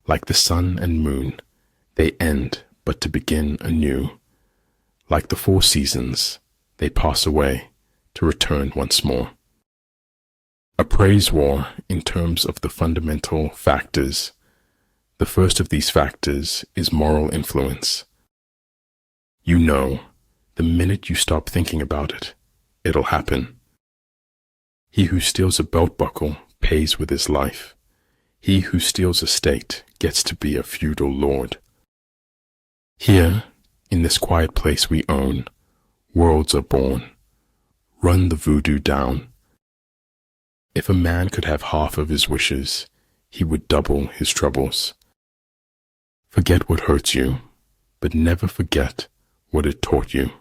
Like the sun and moon, they end but to begin anew. Like the four seasons, they pass away to return once more. A praise war in terms of the fundamental factors. The first of these factors is moral influence. You know, the minute you stop thinking about it, it'll happen. He who steals a belt buckle pays with his life. He who steals a state gets to be a feudal lord. Here, in this quiet place we own, worlds are born. Run the voodoo down. If a man could have half of his wishes, he would double his troubles. Forget what hurts you, but never forget what it taught you.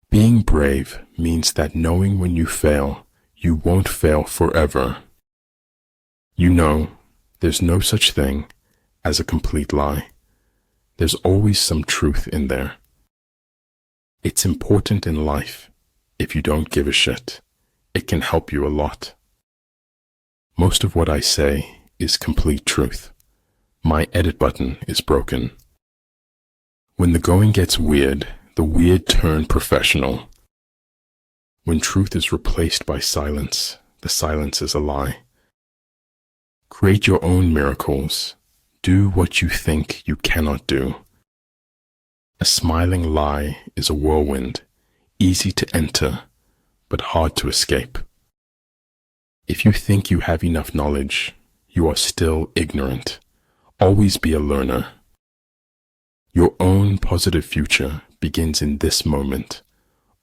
Being brave means that knowing when you fail, you won't fail forever. You know, there's no such thing as a complete lie. There's always some truth in there. It's important in life. If you don't give a shit, it can help you a lot. Most of what I say is complete truth. My edit button is broken. When the going gets weird, the weird turn professional. When truth is replaced by silence, the silence is a lie. Create your own miracles. Do what you think you cannot do. A smiling lie is a whirlwind, easy to enter, but hard to escape. If you think you have enough knowledge, you are still ignorant. Always be a learner. Your own positive future begins in this moment.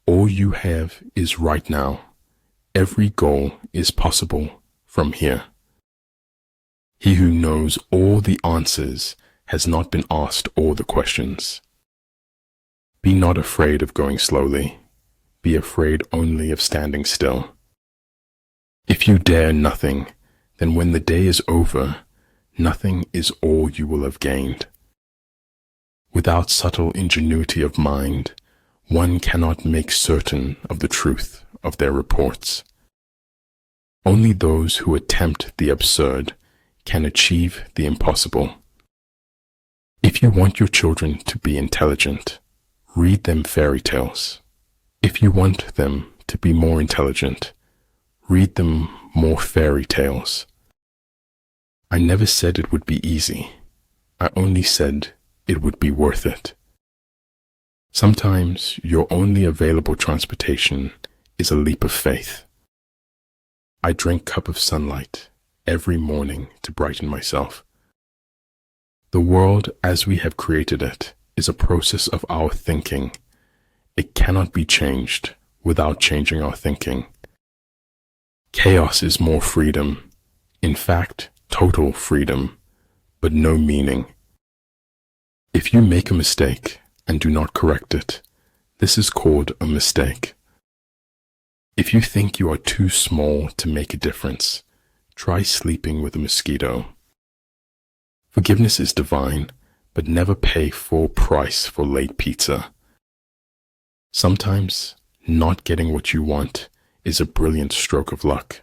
All you have is right now. Every goal is possible from here. He who knows all the answers has not been asked all the questions. Be not afraid of going slowly. Be afraid only of standing still. If you dare nothing, then when the day is over, nothing is all you will have gained. Without subtle ingenuity of mind, one cannot make certain of the truth of their reports. Only those who attempt the absurd can achieve the impossible. If you want your children to be intelligent, read them fairy tales. If you want them to be more intelligent, read them more fairy tales. I never said it would be easy. I only said it would be worth it. Sometimes your only available transportation is a leap of faith. I drink a cup of sunlight every morning to brighten myself. The world as we have created it is a process of our thinking. It cannot be changed without changing our thinking. Chaos is more freedom, in fact, total freedom, but no meaning. If you make a mistake and do not correct it, this is called a mistake. If you think you are too small to make a difference, try sleeping with a mosquito. Forgiveness is divine, but never pay full price for late pizza. Sometimes, not getting what you want is a brilliant stroke of luck.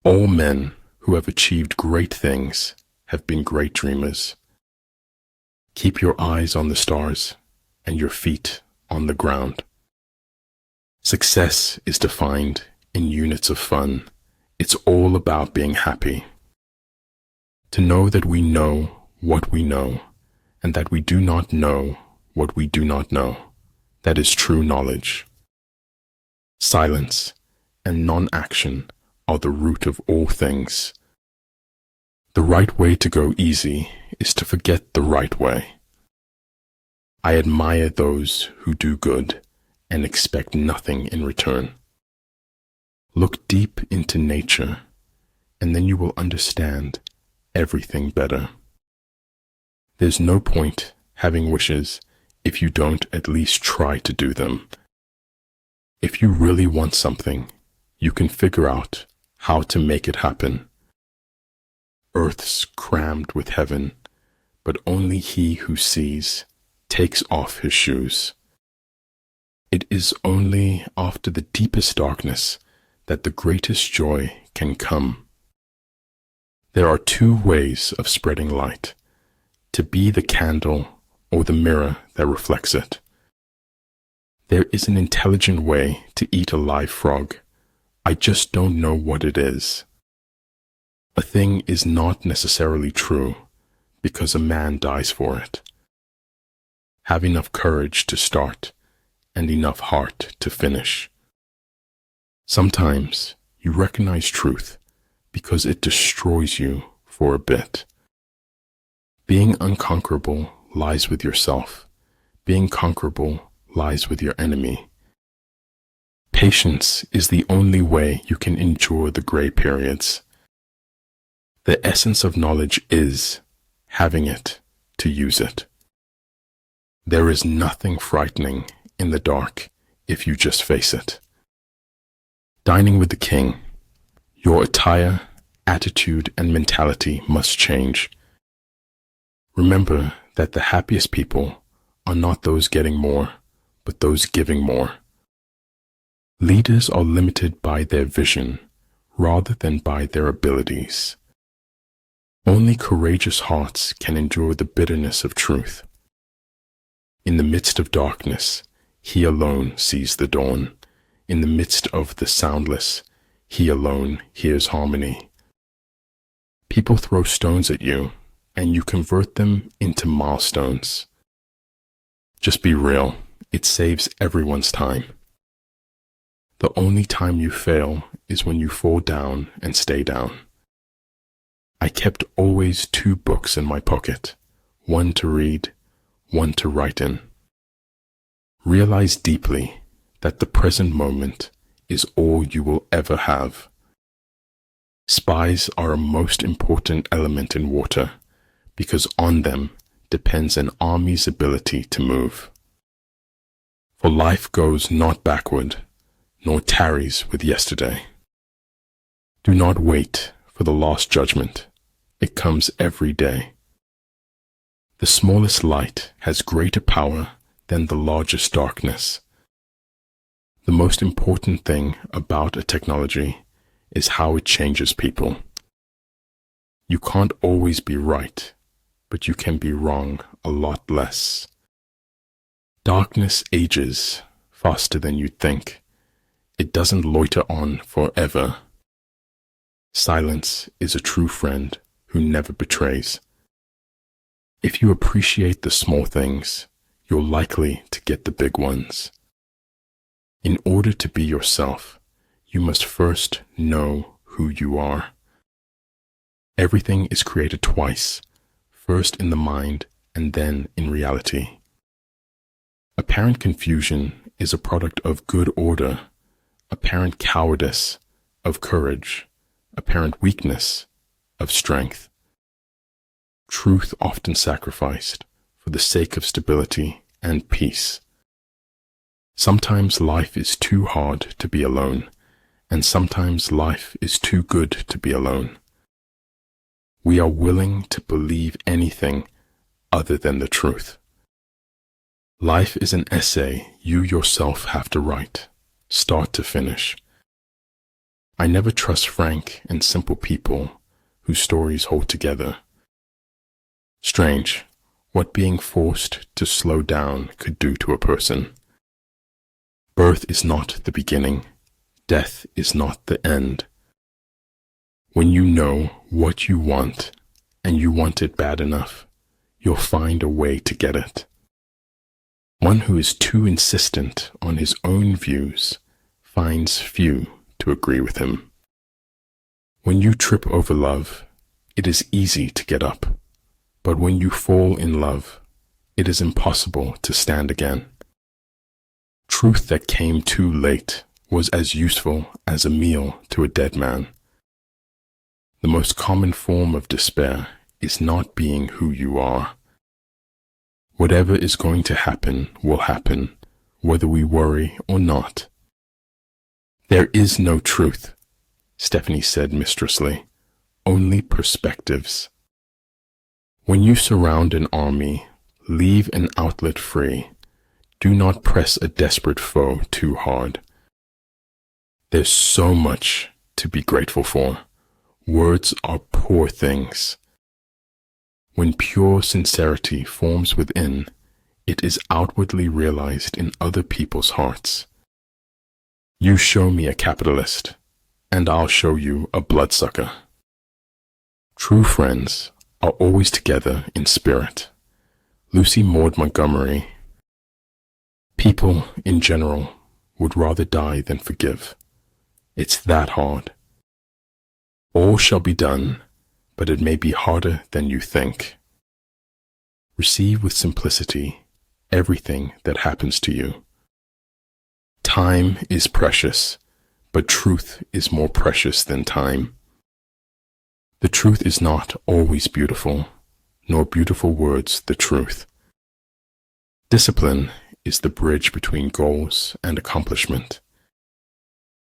All men who have achieved great things have been great dreamers. Keep your eyes on the stars and your feet on the ground. Success is defined in units of fun. It's all about being happy. To know that we know what we know, and that we do not know what we do not know, that is true knowledge. Silence and non-action are the root of all things. The right way to go easy is to forget the right way. I admire those who do good and expect nothing in return. Look deep into nature, and then you will understand everything better. There's no point having wishes if you don't at least try to do them. If you really want something, you can figure out how to make it happen. Earth's crammed with heaven, but only he who sees takes off his shoes. It is only after the deepest darkness that the greatest joy can come. There are two ways of spreading light: to be the candle or the mirror that reflects it. There is an intelligent way to eat a live frog. I just don't know what it is. A thing is not necessarily true because a man dies for it. Have enough courage to start and enough heart to finish. Sometimes you recognize truth because it destroys you for a bit. Being unconquerable lies with yourself. Being conquerable lies with your enemy. Patience is the only way you can endure the gray periods. The essence of knowledge is having it to use it. There is nothing frightening in the dark if you just face it. Dining with the king, your attire, attitude, and mentality must change. Remember that the happiest people are not those getting more, but those giving more. Leaders are limited by their vision rather than by their abilities. Only courageous hearts can endure the bitterness of truth. In the midst of darkness, he alone sees the dawn. In the midst of the soundless, he alone hears harmony. People throw stones at you, and you convert them into milestones. Just be real. It saves everyone's time. The only time you fail is when you fall down and stay down. I kept always 2 books in my pocket, one to read, one to write in. Realize deeply that the present moment is all you will ever have. Spies are a most important element in water because on them depends an army's ability to move. For life goes not backward, nor tarries with yesterday. Do not wait for the last judgment. It comes every day. The smallest light has greater power than the largest darkness. The most important thing about a technology is how it changes people. You can't always be right, but you can be wrong a lot less. Darkness ages faster than you'd think. It doesn't loiter on forever. Silence is a true friend who never betrays. If you appreciate the small things, you're likely to get the big ones. In order to be yourself, you must first know who you are. Everything is created twice, first in the mind and then in reality. Apparent confusion is a product of good order, apparent cowardice of courage, apparent weakness of strength. Truth often sacrificed for the sake of stability and peace. Sometimes life is too hard to be alone, and sometimes life is too good to be alone. We are willing to believe anything other than the truth. Life is an essay you yourself have to write, start to finish. I never trust frank and simple people whose stories hold together. Strange what being forced to slow down could do to a person. Birth is not the beginning. Death is not the end. When you know what you want, and you want it bad enough, you'll find a way to get it. One who is too insistent on his own views finds few to agree with him. When you trip over love, it is easy to get up, but when you fall in love, it is impossible to stand again. Truth that came too late was as useful as a meal to a dead man. The most common form of despair is not being who you are. Whatever is going to happen will happen, whether we worry or not. There is no truth, Stephanie said mistressly, only perspectives. When you surround an army, leave an outlet free. Do not press a desperate foe too hard. There's so much to be grateful for. Words are poor things. When pure sincerity forms within, it is outwardly realized in other people's hearts. You show me a capitalist, and I'll show you a bloodsucker. True friends are always together in spirit. Lucy Maud Montgomery. People, in general, would rather die than forgive. It's that hard. All shall be done, but it may be harder than you think. Receive with simplicity everything that happens to you. Time is precious, but truth is more precious than time. The truth is not always beautiful, nor beautiful words the truth. Discipline is the bridge between goals and accomplishment.